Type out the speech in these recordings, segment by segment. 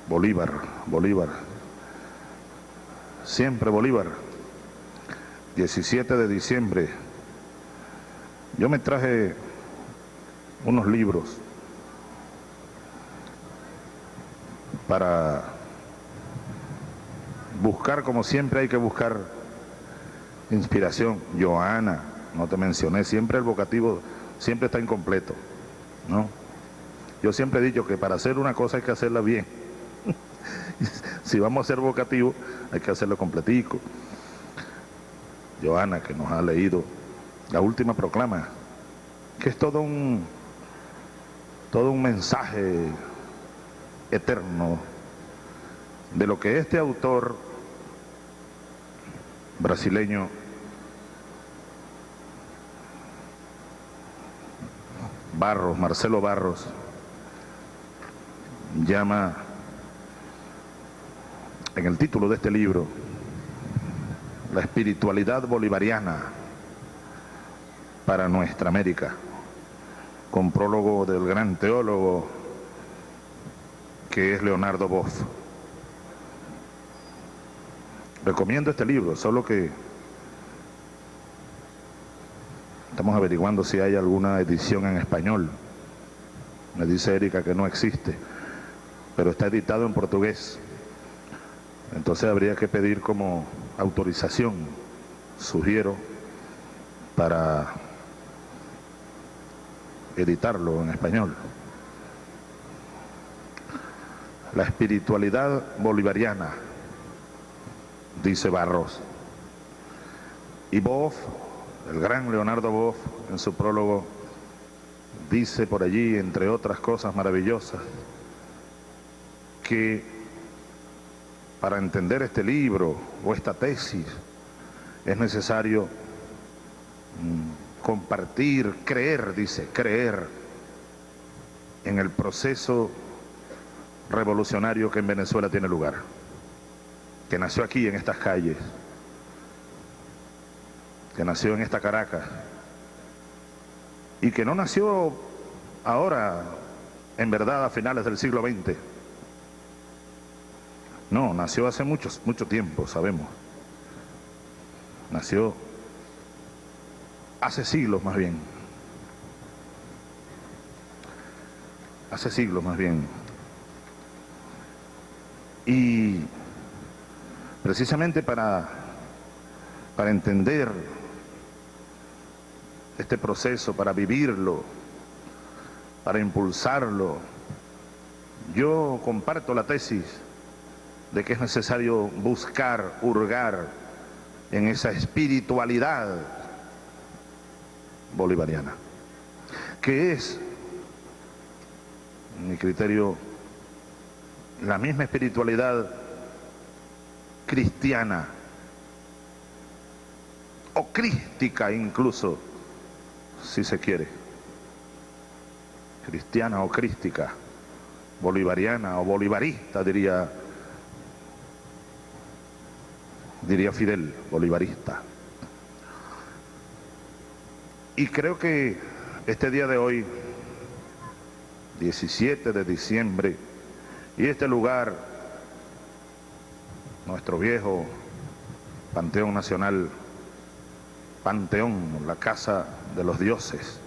Bolívar, Bolívar, siempre Bolívar. 17 de diciembre. Yo me traje unos libros para buscar, como siempre hay que buscar inspiración. Joana, no te mencioné, siempre el vocativo siempre está incompleto, ¿no? Yo siempre he dicho que para hacer una cosa hay que hacerla bien. Si vamos a hacer vocativo, hay que hacerlo completico. Joana, que nos ha leído la última proclama, que es todo un mensaje eterno de lo que este autor brasileño Barros, Marcelo Barros, llama en el título de este libro la espiritualidad bolivariana para nuestra América, con prólogo del gran teólogo que es Leonardo Boff. Recomiendo este libro, solo que estamos averiguando si hay alguna edición en español. Me dice Erika que no existe, pero está editado en portugués. Entonces habría que pedir como autorización, sugiero, para editarlo en español. La espiritualidad bolivariana, dice Barros. Y Boff, el gran Leonardo Boff, en su prólogo, dice por allí, entre otras cosas maravillosas, que para entender este libro o esta tesis es necesario compartir, creer, dice, creer en el proceso revolucionario que en Venezuela tiene lugar, que nació aquí en estas calles, que nació en esta Caracas y que no nació ahora, en verdad, a finales del siglo XX. No, nació hace mucho tiempo, sabemos. Nació hace siglos más bien. Hace siglos más bien. Y precisamente para entender este proceso, para vivirlo, para impulsarlo, yo comparto la tesis de que es necesario buscar, hurgar en esa espiritualidad bolivariana, que es, en mi criterio, la misma espiritualidad cristiana, o crística incluso, si se quiere, cristiana o crística, bolivariana o bolivarista, diría Fidel, bolivarista. Y creo que este día de hoy, 17 de diciembre, y este lugar, nuestro viejo Panteón Nacional, Panteón, la casa de los dioses,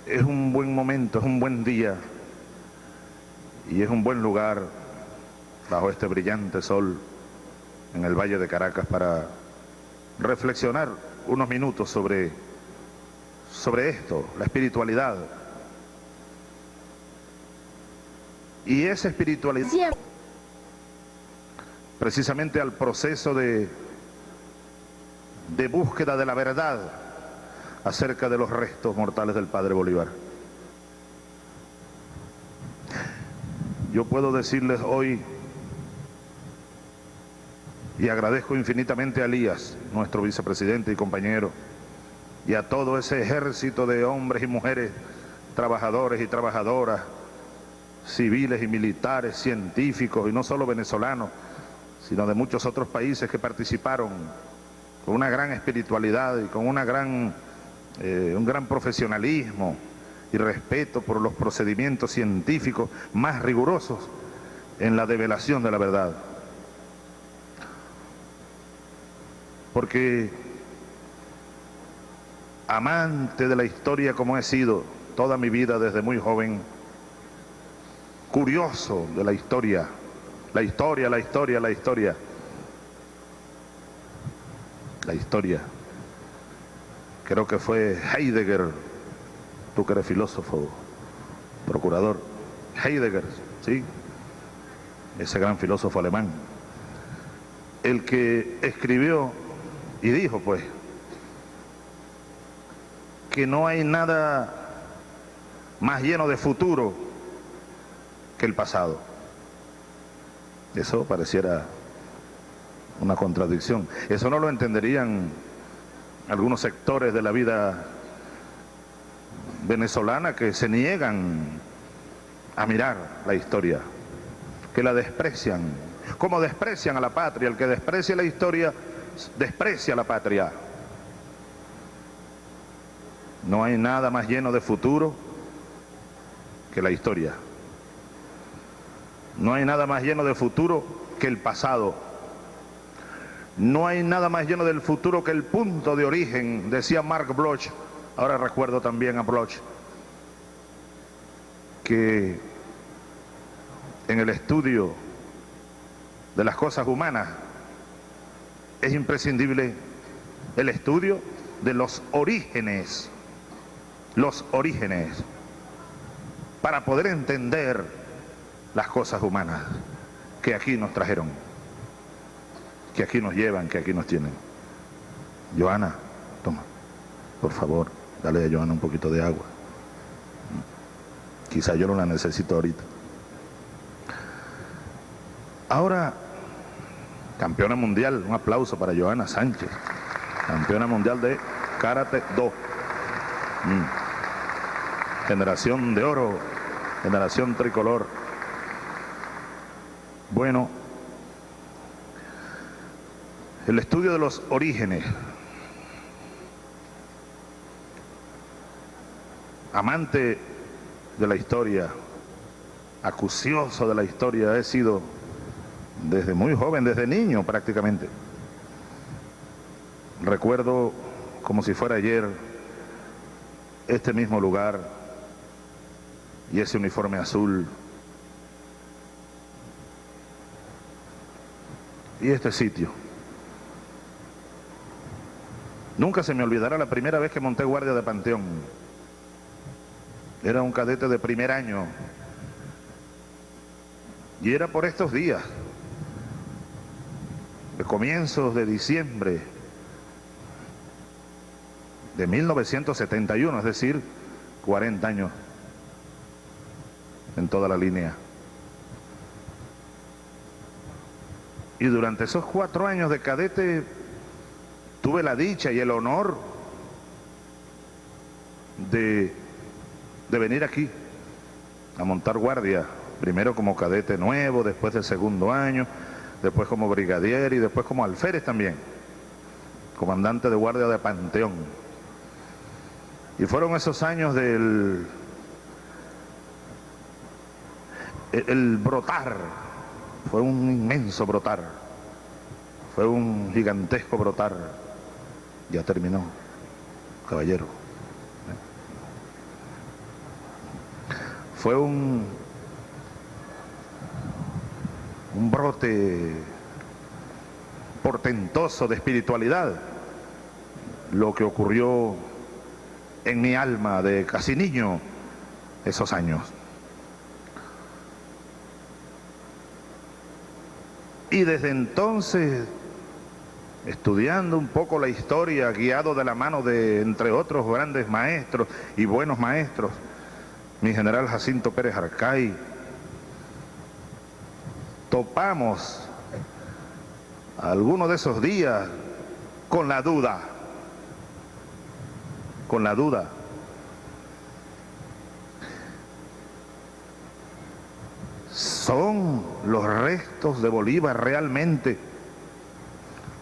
es un buen momento, es un buen día y es un buen lugar bajo este brillante sol en el Valle de Caracas para reflexionar unos minutos sobre esto, la espiritualidad. Y esa espiritualidad, precisamente al proceso de búsqueda de la verdad acerca de los restos mortales del padre Bolívar. Yo puedo decirles hoy, y agradezco infinitamente a Elías, nuestro vicepresidente y compañero, y a todo ese ejército de hombres y mujeres, trabajadores y trabajadoras, civiles y militares, científicos, y no solo venezolanos, sino de muchos otros países que participaron con una gran espiritualidad y con un gran profesionalismo y respeto por los procedimientos científicos más rigurosos en la develación de la verdad. Porque amante de la historia como he sido toda mi vida desde muy joven, curioso de la historia, la historia, la historia, la historia, la historia. Creo que fue Heidegger, tú que eres filósofo, procurador, Heidegger, ¿sí? Ese gran filósofo alemán, el que escribió y dijo, pues, que no hay nada más lleno de futuro que el pasado. Eso pareciera una contradicción. Eso no lo entenderían algunos sectores de la vida venezolana que se niegan a mirar la historia, que la desprecian, como desprecian a la patria. El que desprecia la historia, desprecia a la patria. No hay nada más lleno de futuro que la historia. No hay nada más lleno de futuro que el pasado. No hay nada más lleno del futuro que el punto de origen, decía Mark Bloch. Ahora recuerdo también a Bloch, que en el estudio de las cosas humanas es imprescindible el estudio de los orígenes, para poder entender las cosas humanas que aquí nos trajeron, que aquí nos llevan, que aquí nos tienen. Joana, toma, por favor, dale a Joana un poquito de agua. Quizá yo no la necesito ahorita. Ahora, campeona mundial, un aplauso para Joana Sánchez, campeona mundial de Karate Do. Generación de oro, generación tricolor. Bueno, el estudio de los orígenes. Amante de la historia, acucioso de la historia, he sido desde muy joven, desde niño prácticamente. Recuerdo como si fuera ayer este mismo lugar y ese uniforme azul y este sitio. Nunca se me olvidará la primera vez que monté guardia de Panteón. Era un cadete de primer año y era por estos días, de comienzos de diciembre de 1971, es decir, 40 años en toda la línea. Y durante esos 4 años de cadete tuve la dicha y el honor de venir aquí a montar guardia, primero como cadete nuevo, después del segundo año, después como brigadier y después como alférez también, comandante de guardia de Panteón. Y fueron esos años del el brotar, fue un inmenso brotar, fue un gigantesco brotar. Ya terminó, caballero. Fue un brote portentoso de espiritualidad lo que ocurrió en mi alma de casi niño esos años. Y desde entonces, estudiando un poco la historia, guiado de la mano de, entre otros, grandes maestros y buenos maestros, mi general Jacinto Pérez Arcay, topamos algunos de esos días con la duda. ¿Son los restos de Bolívar realmente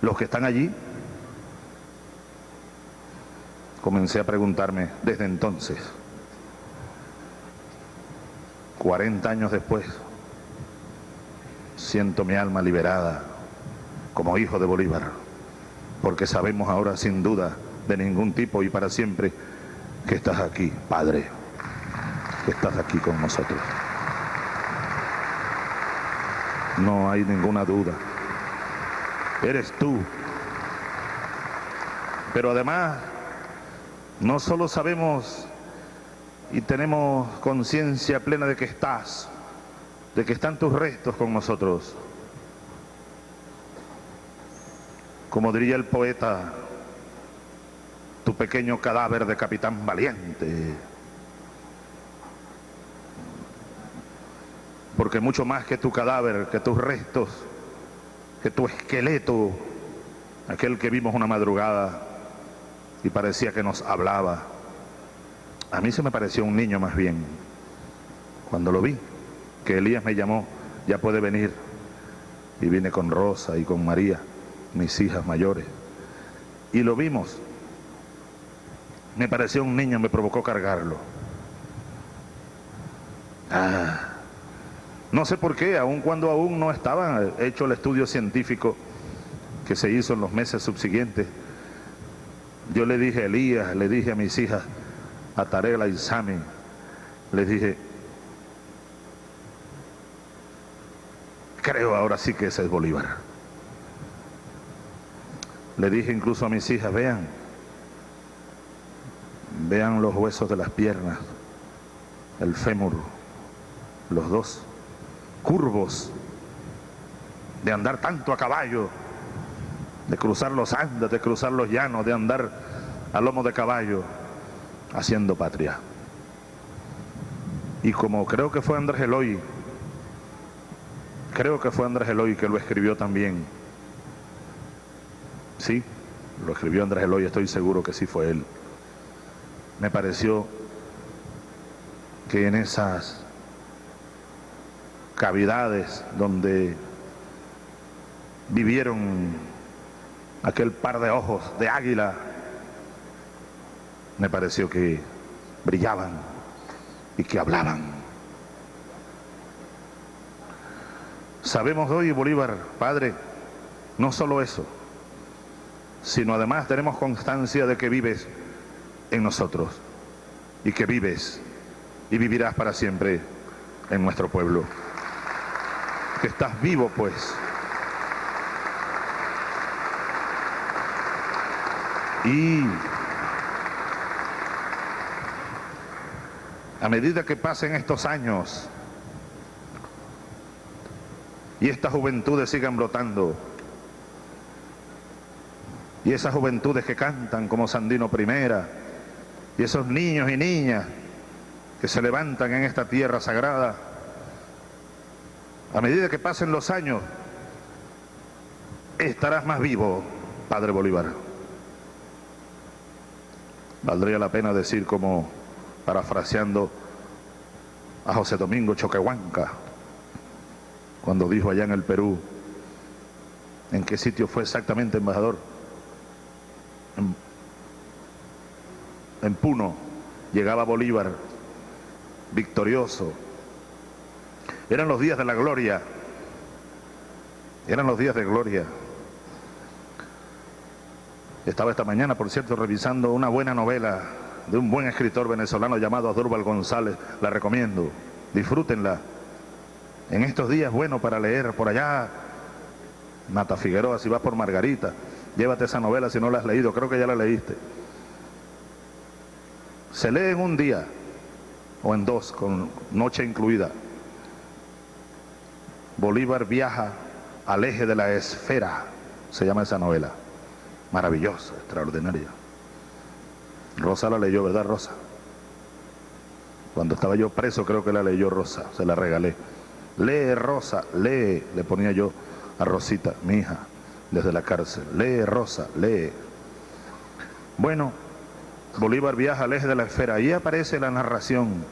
los que están allí? Comencé a preguntarme desde entonces, 40 años después. siento mi alma liberada como hijo de Bolívar, porque sabemos ahora sin duda de ningún tipo y para siempre que estás aquí, Padre, que estás aquí con nosotros. No hay ninguna duda, eres tú. Pero además, no solo sabemos y tenemos conciencia plena de que estás, de que están tus restos con nosotros. Como diría el poeta, tu pequeño cadáver de capitán valiente. Porque mucho más que tu cadáver, que tus restos, que tu esqueleto, aquel que vimos una madrugada y parecía que nos hablaba. A mí se me pareció un niño más bien, cuando lo vi, que Elías me llamó, ya puede venir. Y vine con Rosa y con María, mis hijas mayores, y lo vimos. Me pareció un niño, me provocó cargarlo. No sé por qué, aun cuando aún no estaba hecho el estudio científico que se hizo en los meses subsiguientes, yo le dije a Elías, le dije a mis hijas, a Tarela y Sami, les dije, creo ahora sí que ese es Bolívar. Le dije incluso a mis hijas, vean los huesos de las piernas, el fémur, los dos, curvos, de andar tanto a caballo, de cruzar los Andes, de cruzar los llanos, de andar a lomo de caballo, haciendo patria. Y como creo que fue Andrés Eloy que lo escribió también. Sí, lo escribió Andrés Eloy, estoy seguro que sí fue él. Me pareció que en esas cavidades donde vivieron aquel par de ojos de águila, me pareció que brillaban y que hablaban. Sabemos hoy, Bolívar, Padre, no solo eso, sino además tenemos constancia de que vives en nosotros y que vives y vivirás para siempre en nuestro pueblo. Que estás vivo, pues. Y a medida que pasen estos años y estas juventudes sigan brotando, y esas juventudes que cantan como Sandino Primera, y esos niños y niñas que se levantan en esta tierra sagrada, a medida que pasen los años, estarás más vivo, Padre Bolívar. Valdría la pena decir, como parafraseando a José Domingo Choquehuanca, cuando dijo allá en el Perú, ¿en qué sitio fue exactamente, embajador? En Puno, llegaba Bolívar victorioso. Eran los días de la gloria, eran los días de gloria. Estaba esta mañana, por cierto, revisando una buena novela de un buen escritor venezolano llamado Asdrúbal González. La recomiendo, disfrútenla. En estos días, bueno, para leer por allá, Nata Figueroa, si vas por Margarita, llévate esa novela si no la has leído, creo que ya la leíste. Se lee en un día o en dos, con noche incluida. Bolívar viaja al eje de la esfera, se llama esa novela. Maravillosa, extraordinaria. Rosa la leyó, ¿verdad, Rosa? Cuando estaba yo preso creo que la leyó Rosa, se la regalé. Lee, Rosa, lee, le ponía yo a Rosita, mi hija, desde la cárcel. Lee, Rosa, lee. Bueno, Bolívar viaja al eje de la esfera, ahí aparece la narración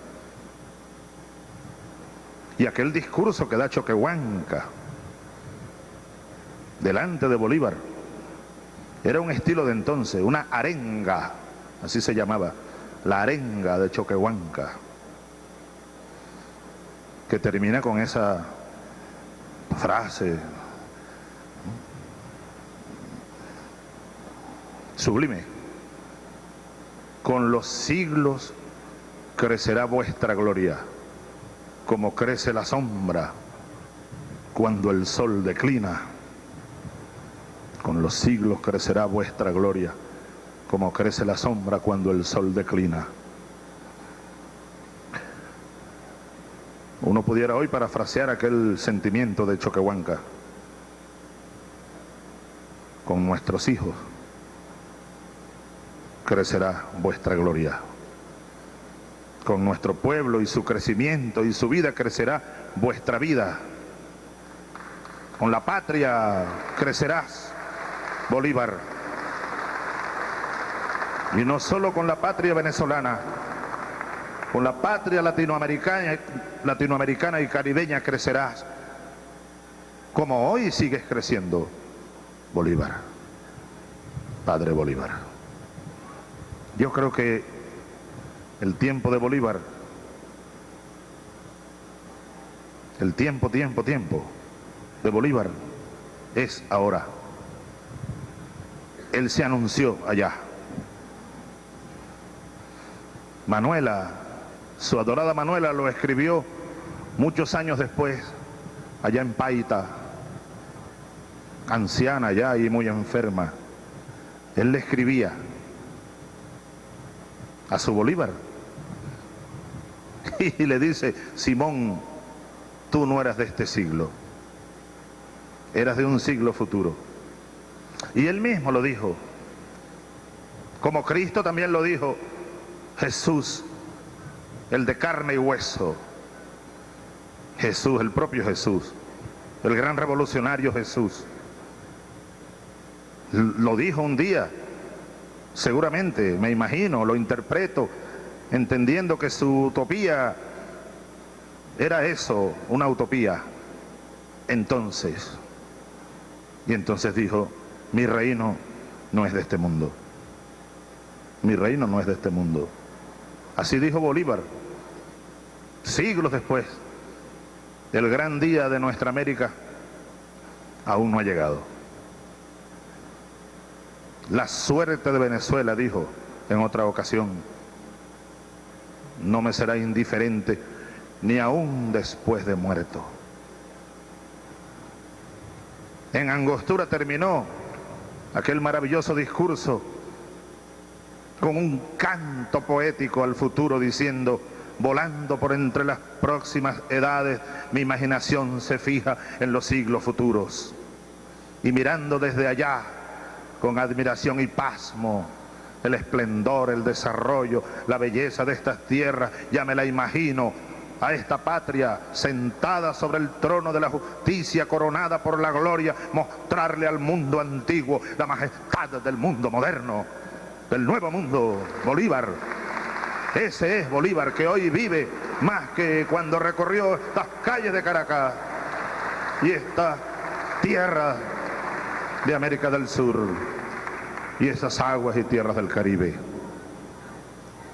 y aquel discurso que da Choquehuanca delante de Bolívar. Era un estilo de entonces, una arenga, así se llamaba, la arenga de Choquehuanca, que termina con esa frase sublime. Con los siglos crecerá vuestra gloria, como crece la sombra cuando el sol declina. Con los siglos crecerá vuestra gloria, como crece la sombra cuando el sol declina. Uno pudiera hoy parafrasear aquel sentimiento de Choquehuanca. Con nuestros hijos crecerá vuestra gloria. Con nuestro pueblo y su crecimiento y su vida crecerá vuestra vida. Con la patria crecerás, Bolívar. Y no solo con la patria venezolana, con la patria latinoamericana y caribeña crecerás, como hoy sigues creciendo, Bolívar, padre Bolívar. Yo creo que el tiempo de Bolívar, el tiempo de Bolívar es ahora. Él se anunció allá. Manuela, su adorada Manuela, lo escribió muchos años después, allá en Paita, anciana ya y muy enferma. Él le escribía a su Bolívar y le dice: Simón, tú no eras de este siglo, eras de un siglo futuro. Y él mismo lo dijo, como Cristo también lo dijo, Jesús, el de carne y hueso, Jesús, el propio Jesús, el gran revolucionario Jesús, lo dijo un día, seguramente, me imagino, lo interpreto, entendiendo que su utopía era eso, una utopía. Entonces dijo: mi reino no es de este mundo. Mi reino no es de este mundo. Así dijo Bolívar, siglos después. El gran día de nuestra América aún no ha llegado. La suerte de Venezuela, dijo en otra ocasión, no me será indiferente ni aún después de muerto. En Angostura terminó aquel maravilloso discurso con un canto poético al futuro, diciendo: volando por entre las próximas edades, mi imaginación se fija en los siglos futuros, y mirando desde allá con admiración y pasmo el esplendor, el desarrollo, la belleza de estas tierras, ya me la imagino, a esta patria sentada sobre el trono de la justicia, coronada por la gloria, mostrarle al mundo antiguo la majestad del mundo moderno, del nuevo mundo. Bolívar, ese es Bolívar, que hoy vive más que cuando recorrió estas calles de Caracas y esta tierra de América del Sur y esas aguas y tierras del Caribe.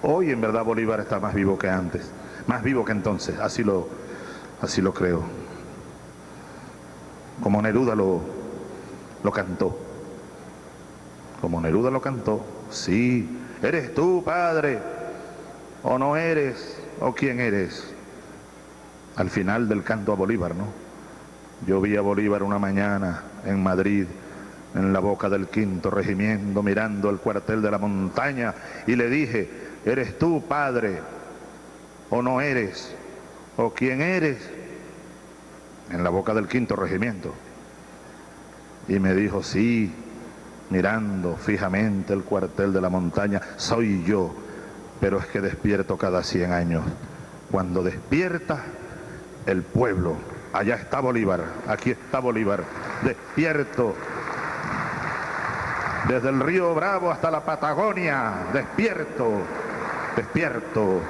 Hoy en verdad Bolívar está más vivo que antes, más vivo que entonces, así lo creo. Como Neruda lo cantó, como Neruda lo cantó: sí, eres tú, padre, o no eres, o quién eres. Al final del canto a Bolívar, ¿no? Yo vi a Bolívar una mañana en Madrid, en la boca del 5º regimiento, mirando el cuartel de la montaña, y le dije: ¿eres tú, padre, o no eres, o quién eres? En la boca del 5º regimiento. Y me dijo: sí, mirando fijamente el cuartel de la montaña, soy yo, pero es que despierto cada 100 años. Cuando despierta el pueblo, allá está Bolívar, aquí está Bolívar, despierto. Desde el río Bravo hasta la Patagonia, despierto, despierto.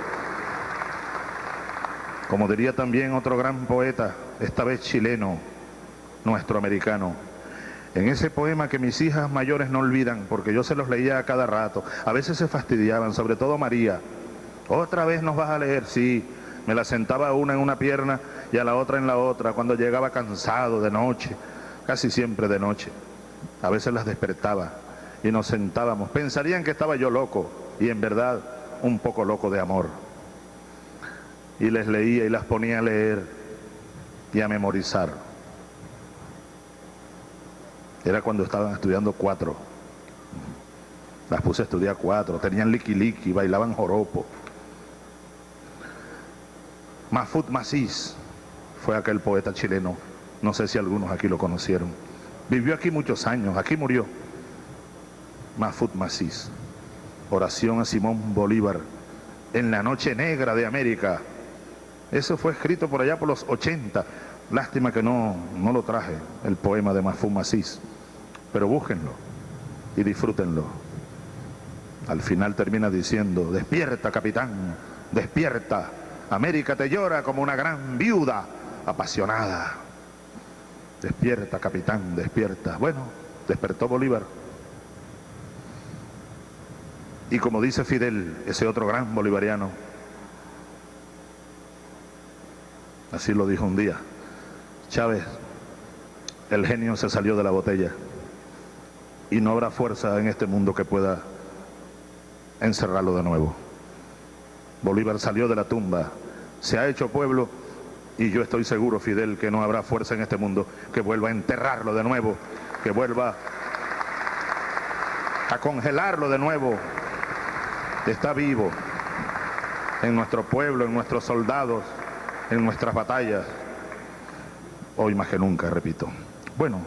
Como diría también otro gran poeta, esta vez chileno, nuestro americano, en ese poema que mis hijas mayores no olvidan, porque yo se los leía a cada rato, a veces se fastidiaban, sobre todo María: otra vez nos vas a leer, sí, me la sentaba una en una pierna y a la otra en la otra, cuando llegaba cansado de noche, casi siempre de noche. A veces las despertaba y nos sentábamos. Pensarían que estaba yo loco, y en verdad un poco loco de amor. Y les leía y las ponía a leer y a memorizar. Era cuando estaban estudiando 4. Las puse a estudiar 4, tenían liqui, bailaban joropo. Mahfoud Massis fue aquel poeta chileno, no sé si algunos aquí lo conocieron. Vivió aquí muchos años, aquí murió. Mahfoud Massis, oración a Simón Bolívar en la noche negra de América. Eso fue escrito por allá por los 80. Lástima que no lo traje, el poema de Mahfoud Massis, pero búsquenlo y disfrútenlo. Al final termina diciendo: despierta, capitán, despierta, América te llora como una gran viuda apasionada. Despierta, capitán, despierta. Bueno, despertó Bolívar. Y como dice Fidel, ese otro gran bolivariano, así lo dijo un día: Chávez, el genio se salió de la botella y no habrá fuerza en este mundo que pueda encerrarlo de nuevo. Bolívar salió de la tumba, se ha hecho pueblo, y yo estoy seguro, Fidel, que no habrá fuerza en este mundo que vuelva a enterrarlo de nuevo, que vuelva a congelarlo de nuevo. Está vivo en nuestro pueblo, en nuestros soldados, en nuestras batallas, hoy más que nunca, repito. Bueno,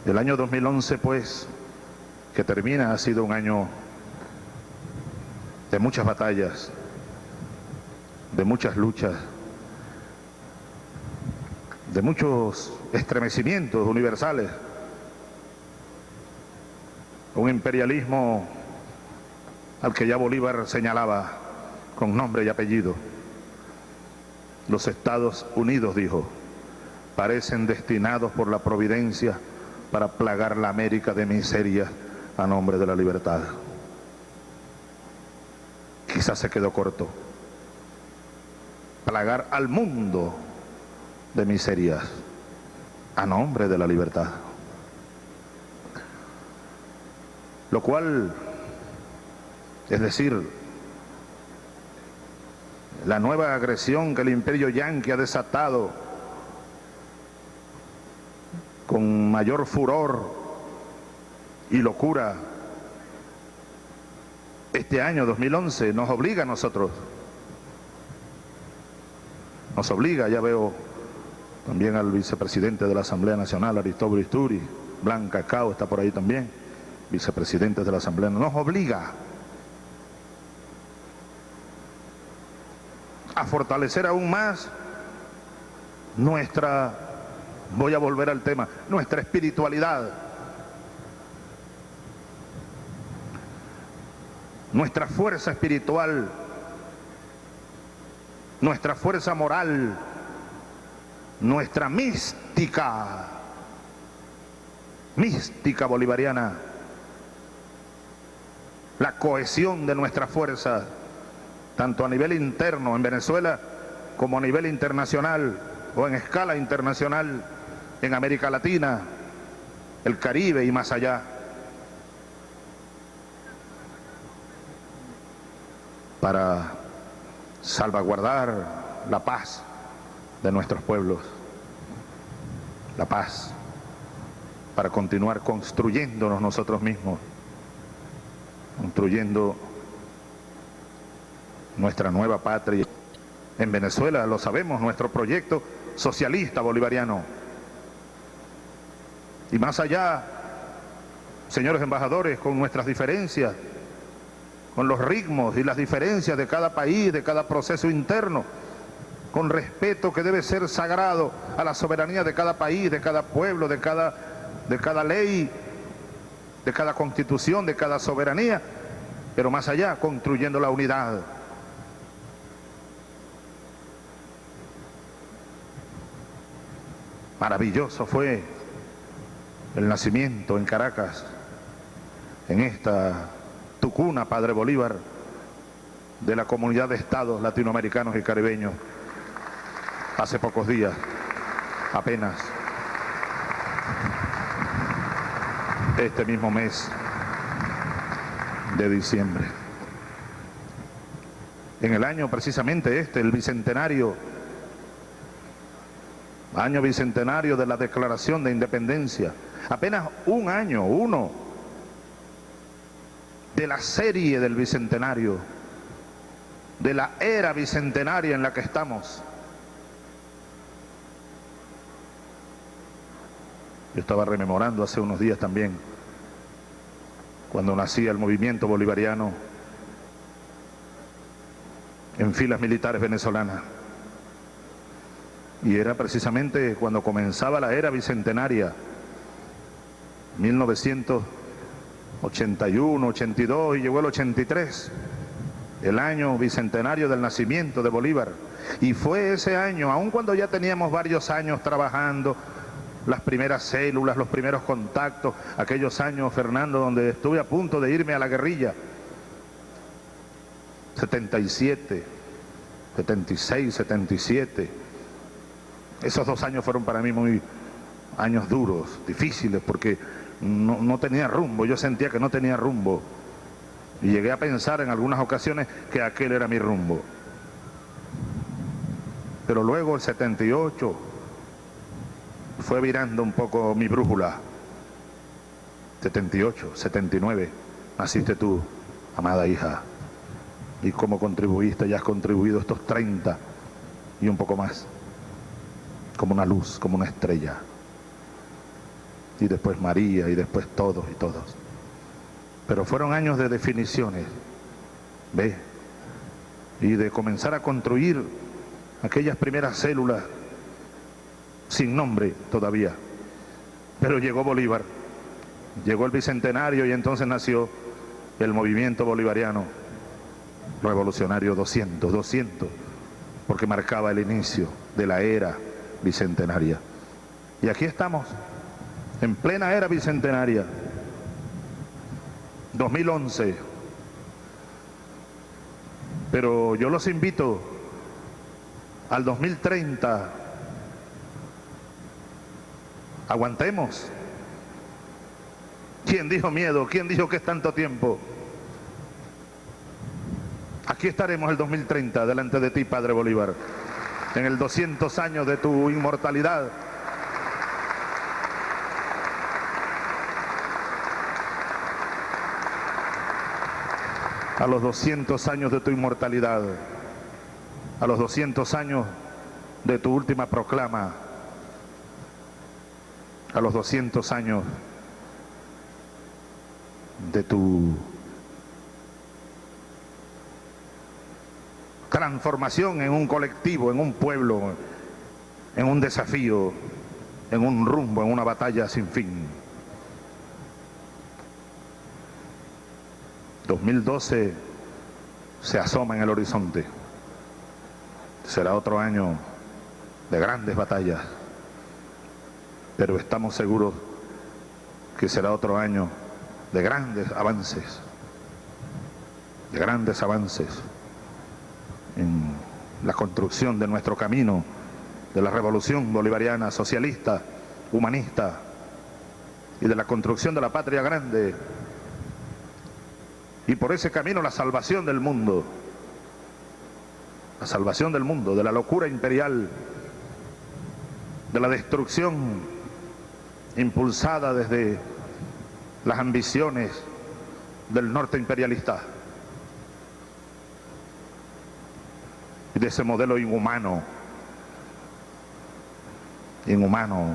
el año 2011, pues, que termina, ha sido un año de muchas batallas, de muchas luchas, de muchos estremecimientos universales. Un imperialismo al que ya Bolívar señalaba con nombre y apellido. Los Estados Unidos, dijo, parecen destinados por la providencia para plagar la América de miseria a nombre de la libertad. Quizás se quedó corto. Plagar al mundo de miserias a nombre de la libertad. Lo cual, es decir, la nueva agresión que el imperio yanqui ha desatado con mayor furor y locura este año 2011 nos obliga a nosotros. Nos obliga, ya veo también al vicepresidente de la Asamblea Nacional, Aristóbulo Isturi, Blanca Cao está por ahí también, vicepresidentes de la Asamblea, nos obliga a fortalecer aún más nuestra, voy a volver al tema, nuestra espiritualidad, nuestra fuerza espiritual, nuestra fuerza moral, nuestra mística bolivariana, la cohesión de nuestra fuerza, tanto a nivel interno en Venezuela como a nivel internacional o en escala internacional en América Latina, el Caribe y más allá, para salvaguardar la paz de nuestros pueblos, la paz, para continuar construyéndonos nosotros mismos, construyendo nuestra nueva patria. En Venezuela, lo sabemos, nuestro proyecto socialista bolivariano. Y más allá, señores embajadores, con nuestras diferencias, con los ritmos y las diferencias de cada país, de cada proceso interno, con respeto que debe ser sagrado a la soberanía de cada país, de cada pueblo, de cada ley, de cada constitución, de cada soberanía, pero más allá, construyendo la unidad. Maravilloso fue el nacimiento en Caracas, en esta tu cuna, Padre Bolívar, de la comunidad de estados latinoamericanos y caribeños, hace pocos días, apenas, este mismo mes de diciembre. En el año precisamente el bicentenario, año bicentenario de la Declaración de Independencia, apenas un año, uno, de la serie del bicentenario, de la era bicentenaria en la que estamos. Yo estaba rememorando hace unos días también, cuando nacía el movimiento bolivariano en filas militares venezolanas. Y era precisamente cuando comenzaba la era bicentenaria, 1981, 82 y llegó el 83, el año bicentenario del nacimiento de Bolívar. Y fue ese año, aun cuando ya teníamos varios años trabajando, las primeras células, los primeros contactos, aquellos años, Fernando, donde estuve a punto de irme a la guerrilla, 77, 76, 77. Esos 2 años fueron para mí años duros, difíciles, porque no tenía rumbo, yo sentía que no tenía rumbo. Y llegué a pensar en algunas ocasiones que aquel era mi rumbo. Pero luego el 78 fue virando un poco mi brújula. 78, 79, naciste tú, amada hija. Y cómo contribuiste, ya has contribuido estos 30 y un poco más. Como una luz, como una estrella. Y después María, y después todos y todos. Pero fueron años de definiciones, ¿ve? Y de comenzar a construir aquellas primeras células sin nombre todavía. Pero llegó Bolívar, llegó el bicentenario y entonces nació el movimiento bolivariano revolucionario 200, porque marcaba el inicio de la era bicentenaria. Y aquí estamos, en plena era bicentenaria, 2011. Pero yo los invito al 2030. Aguantemos. ¿Quién dijo miedo? ¿Quién dijo que es tanto tiempo? Aquí estaremos el 2030 delante de ti, Padre Bolívar, en el 200 años de tu inmortalidad. A los 200 años de tu inmortalidad, a los 200 años de tu última proclama, a los 200 años de tu transformación en un colectivo, en un pueblo, en un desafío, en un rumbo, en una batalla sin fin. 2012 se asoma en el horizonte. Será otro año de grandes batallas, pero estamos seguros que será otro año de grandes avances en la construcción de nuestro camino, de la revolución bolivariana, socialista, humanista, y de la construcción de la patria grande. Y por ese camino la salvación del mundo, de la locura imperial, de la destrucción impulsada desde las ambiciones del norte imperialista, y de ese modelo inhumano,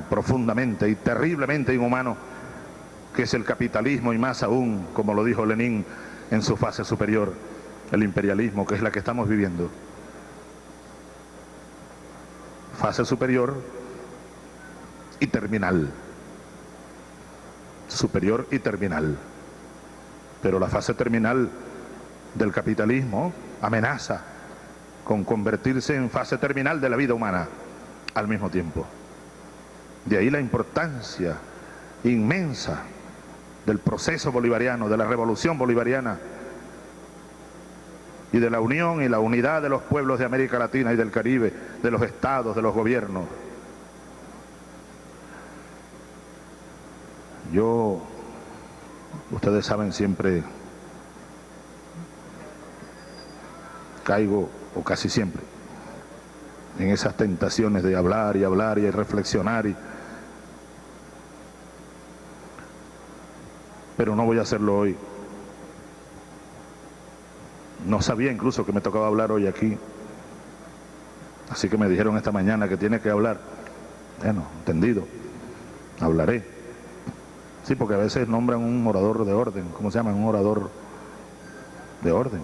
profundamente y terriblemente inhumano, que es el capitalismo, y más aún, como lo dijo Lenin, en su fase superior, el imperialismo, que es la que estamos viviendo. Fase superior y terminal. Superior y terminal. Pero la fase terminal del capitalismo amenaza con convertirse en fase terminal de la vida humana al mismo tiempo. De ahí la importancia inmensa del proceso bolivariano, de la revolución bolivariana, y de la unión y la unidad de los pueblos de América Latina y del Caribe, de los estados, de los gobiernos. Yo, ustedes saben, siempre caigo, o casi siempre, en esas tentaciones de hablar y reflexionar, pero no voy a hacerlo hoy. No sabía incluso que me tocaba hablar hoy aquí, así que me dijeron esta mañana que tiene que hablar. Bueno, entendido, hablaré. Sí, porque a veces nombran un orador de orden, ¿cómo se llama? Un orador de orden,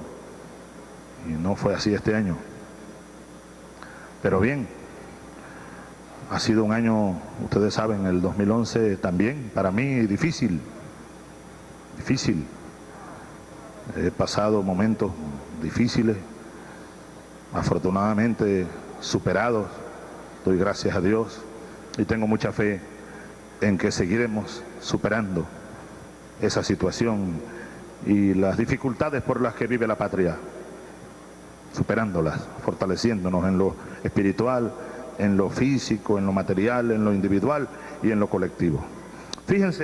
y no fue así este año. Pero bien, ha sido un año, ustedes saben, el 2011 también, para mí, difícil. He pasado momentos difíciles, afortunadamente superados, doy gracias a Dios y tengo mucha fe en que seguiremos superando esa situación y las dificultades por las que vive la patria, superándolas, fortaleciéndonos en lo espiritual, en lo físico, en lo material, en lo individual y en lo colectivo. Fíjense.